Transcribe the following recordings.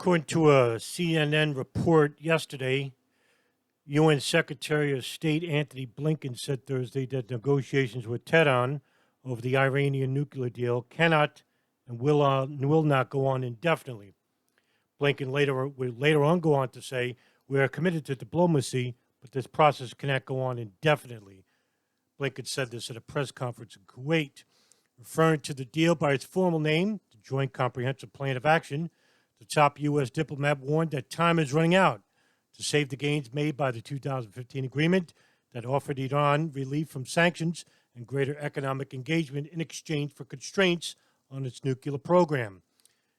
According to a CNN report yesterday, UN Secretary of State Antony Blinken said Thursday that negotiations with Tehran over the Iranian nuclear deal cannot and will not go on indefinitely. Blinken will later on go on to say, "We are committed to diplomacy, but this process cannot go on indefinitely." Blinken said this at a press conference in Kuwait. Referring to the deal by its formal name, the Joint Comprehensive Plan of Action, the top U.S. diplomat warned that time is running out to save the gains made by the 2015 agreement that offered Iran relief from sanctions and greater economic engagement in exchange for constraints on its nuclear program.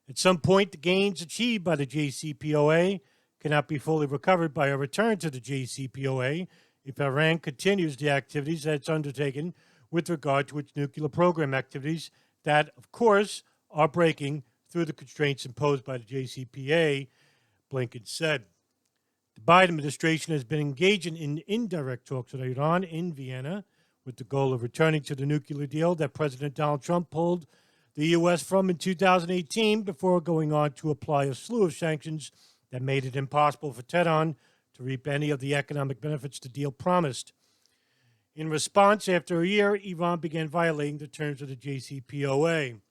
At some point, the gains achieved by the JCPOA cannot be fully recovered by a return to the JCPOA if Iran continues the activities that it's undertaken with regard to its nuclear program activities that, of course, are breaking through the constraints imposed by the JCPOA, Blinken said. The Biden administration has been engaging in indirect talks with Iran in Vienna with the goal of returning to the nuclear deal that President Donald Trump pulled the U.S. from in 2018 before going on to apply a slew of sanctions that made it impossible for Tehran to reap any of the economic benefits the deal promised. In response, after a year, Iran began violating the terms of the JCPOA.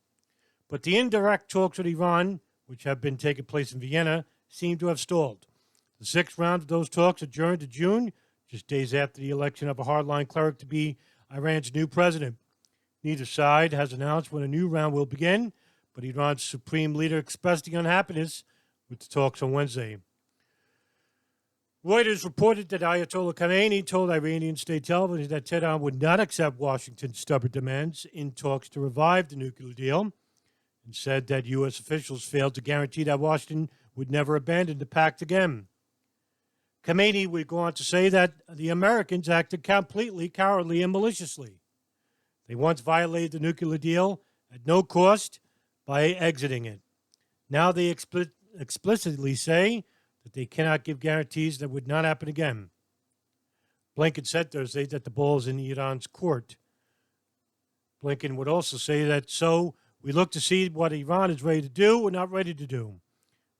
But the indirect talks with Iran, which have been taking place in Vienna, seem to have stalled. The sixth round of those talks adjourned to June, just days after the election of a hardline cleric to be Iran's new president. Neither side has announced when a new round will begin, but Iran's supreme leader expressed the unhappiness with the talks on Wednesday. Reuters reported that Ayatollah Khamenei told Iranian state television that Tehran would not accept Washington's stubborn demands in talks to revive the nuclear deal, and said that U.S. officials failed to guarantee that Washington would never abandon the pact again. Khamenei would go on to say that the Americans acted completely cowardly and maliciously. They once violated the nuclear deal at no cost by exiting it. Now they explicitly say that they cannot give guarantees that would not happen again. Blinken said Thursday that the ball is in Iran's court. Blinken would also say that, so we look to see what Iran is ready to do or not ready to do.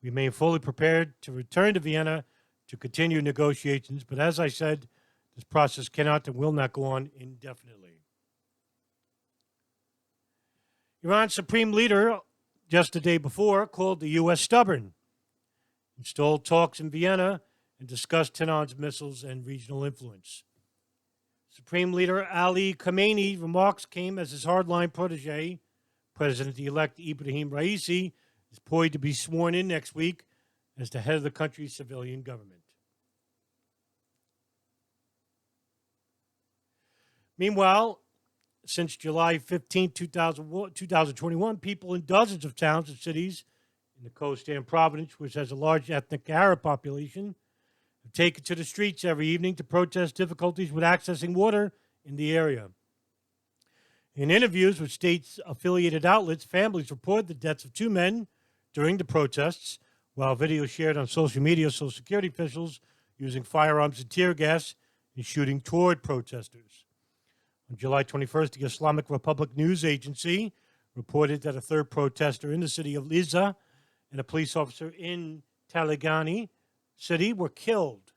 We remain fully prepared to return to Vienna to continue negotiations, but as I said, this process cannot and will not go on indefinitely. Iran's supreme leader, just the day before, called the U.S. stubborn, installed talks in Vienna, and discussed Tehran's missiles and regional influence. Supreme Leader Ali Khamenei's remarks came as his hardline protege, President-elect Ibrahim Raisi, is poised to be sworn in next week as the head of the country's civilian government. Meanwhile, since July 15, 2021, people in dozens of towns and cities in the Khuzestan province, which has a large ethnic Arab population, have taken to the streets every evening to protest difficulties with accessing water in the area. In interviews with state-affiliated outlets, families report the deaths of two men during the protests, while video shared on social media show security officials using firearms and tear gas and shooting toward protesters. On July 21st, the Islamic Republic News Agency reported that a third protester in the city of Liza and a police officer in Taligani city were killed.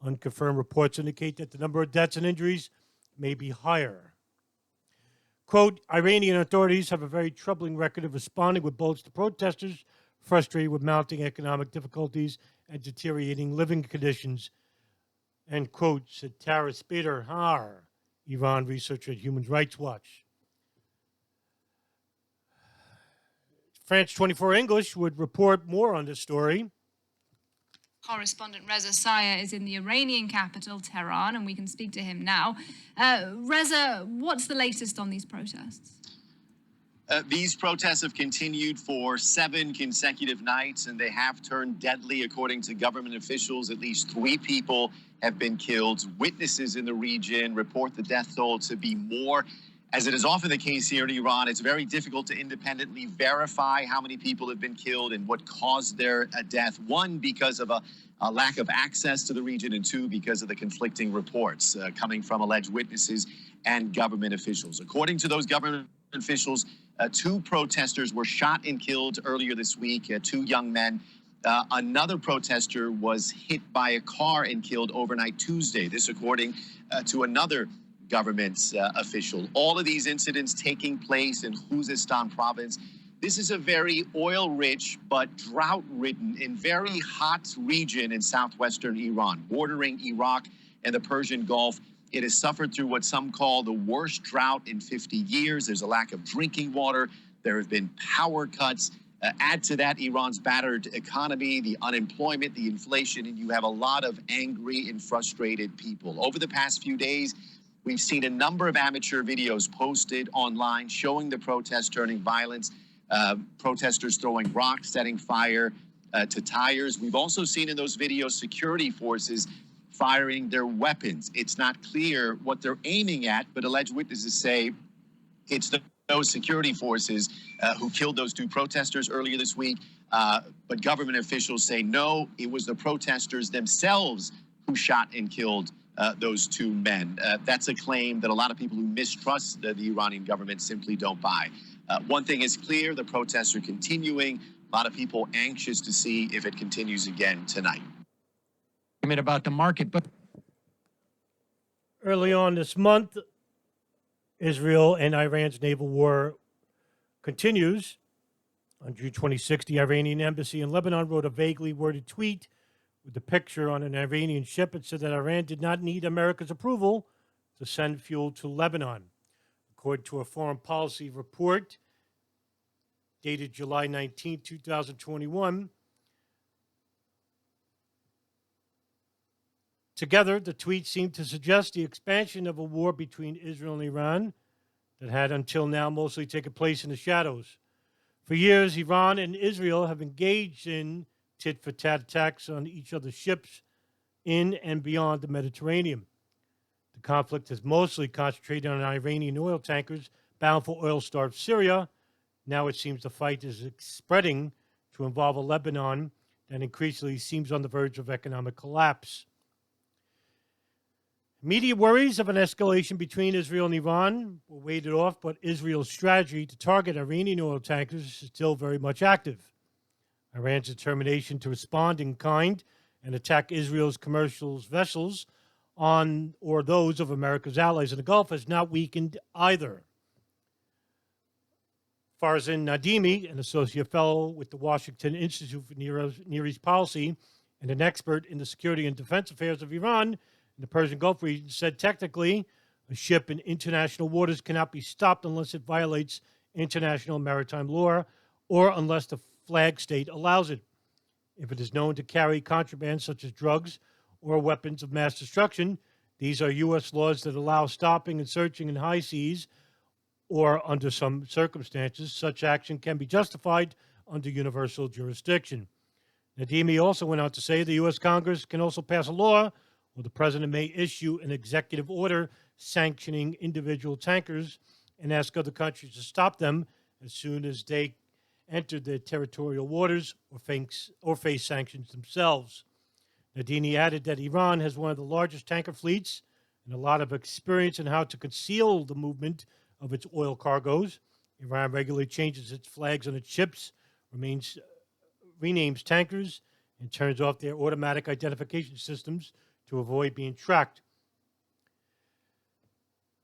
Unconfirmed reports indicate that the number of deaths and injuries may be higher. Quote, Iranian authorities have a very troubling record of responding with bullets to protesters frustrated with mounting economic difficulties and deteriorating living conditions, end quote, said Tara Spader-Har, Iran researcher at Human Rights Watch. France 24 English would report more on this story. Correspondent Reza Sayah is in the Iranian capital, Tehran, and we can speak to him now. Reza, what's the latest on these protests? These protests have continued for 7 consecutive nights, and they have turned deadly. According to government officials, at least 3 people have been killed. Witnesses in the region report the death toll to be more. As it is often the case here in Iran, it's very difficult to independently verify how many people have been killed and what caused their death. 1, because of a lack of access to the region, and 2, because of the conflicting reports coming from alleged witnesses and government officials. According to those government officials, 2 protesters were shot and killed earlier this week, 2 young men. Another protester was hit by a car and killed overnight Tuesday. This, according to another government official. All of these incidents taking place in Khuzestan province. This is a very oil-rich but drought-ridden and very hot region in southwestern Iran, bordering Iraq and the Persian Gulf. It has suffered through what some call the worst drought in 50 years. There's a lack of drinking water. There have been power cuts. Add to that Iran's battered economy, the unemployment, the inflation, and you have a lot of angry and frustrated people. Over the past few days, we've seen a number of amateur videos posted online showing the protests turning violent, protesters throwing rocks, setting fire to tires. We've also seen in those videos security forces firing their weapons. It's not clear what they're aiming at, but alleged witnesses say it's those security forces who killed those two protesters earlier this week. But government officials say no, it was the protesters themselves who shot and killed those two men. That's a claim that a lot of people who mistrust the Iranian government simply don't buy. One thing is clear, the protests are continuing. A lot of people anxious to see if it continues again tonight. About the market, but Early on this month, Israel and Iran's naval war continues. On June 26, the Iranian embassy in Lebanon wrote a vaguely worded tweet with a picture on an Iranian ship. It said that Iran did not need America's approval to send fuel to Lebanon. According to a foreign policy report dated July 19, 2021, together, the tweet seemed to suggest the expansion of a war between Israel and Iran that had until now mostly taken place in the shadows. For years, Iran and Israel have engaged in tit-for-tat attacks on each other's ships in and beyond the Mediterranean. The conflict has mostly concentrated on Iranian oil tankers bound for oil-starved Syria. Now it seems the fight is spreading to involve a Lebanon that increasingly seems on the verge of economic collapse. Media worries of an escalation between Israel and Iran were warded off, but Israel's strategy to target Iranian oil tankers is still very much active. Iran's determination to respond in kind and attack Israel's commercial vessels on or those of America's allies in the Gulf has not weakened either. Farzan Nadimi, an associate fellow with the Washington Institute for Near East Policy and an expert in the security and defense affairs of Iran in the Persian Gulf region, said technically a ship in international waters cannot be stopped unless it violates international maritime law or unless the flag state allows it. If it is known to carry contraband such as drugs or weapons of mass destruction, these are U.S. laws that allow stopping and searching in high seas, or under some circumstances, such action can be justified under universal jurisdiction. Nadimi also went on to say the U.S. Congress can also pass a law, or the president may issue an executive order sanctioning individual tankers and ask other countries to stop them as soon as they enter their territorial waters or face sanctions themselves. Nadini added that Iran has one of the largest tanker fleets and a lot of experience in how to conceal the movement of its oil cargoes. Iran regularly changes its flags on its ships, renames tankers, and turns off their automatic identification systems to avoid being tracked.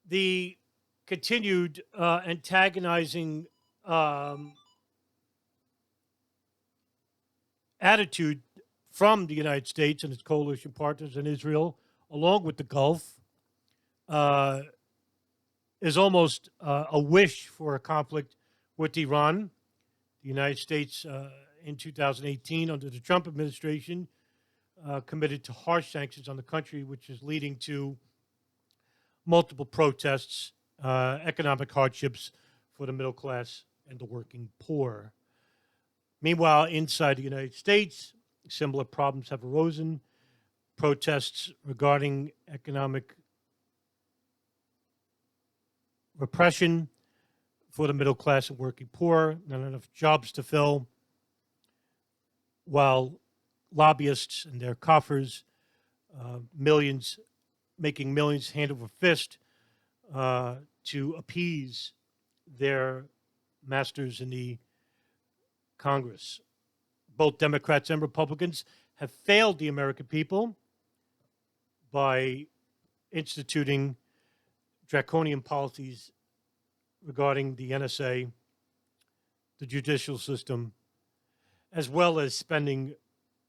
The continued antagonizing attitude from the United States and its coalition partners in Israel, along with the Gulf, is almost a wish for a conflict with Iran. The United States, in 2018, under the Trump administration, committed to harsh sanctions on the country, which is leading to multiple protests, economic hardships for the middle class and the working poor. Meanwhile, inside the United States, similar problems have arisen. Protests regarding economic repression for the middle class and working poor, not enough jobs to fill, while lobbyists and their coffers, making millions hand over fist to appease their masters in the Congress. both Democrats and Republicans have failed the American people by instituting draconian policies regarding the NSA, the judicial system, as well as spending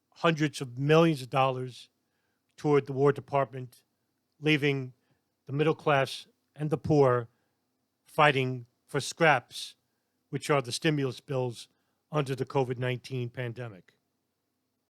hundreds of millions of dollars toward the War Department, leaving the middle class and the poor fighting for scraps, which are the stimulus bills under the COVID-19 pandemic.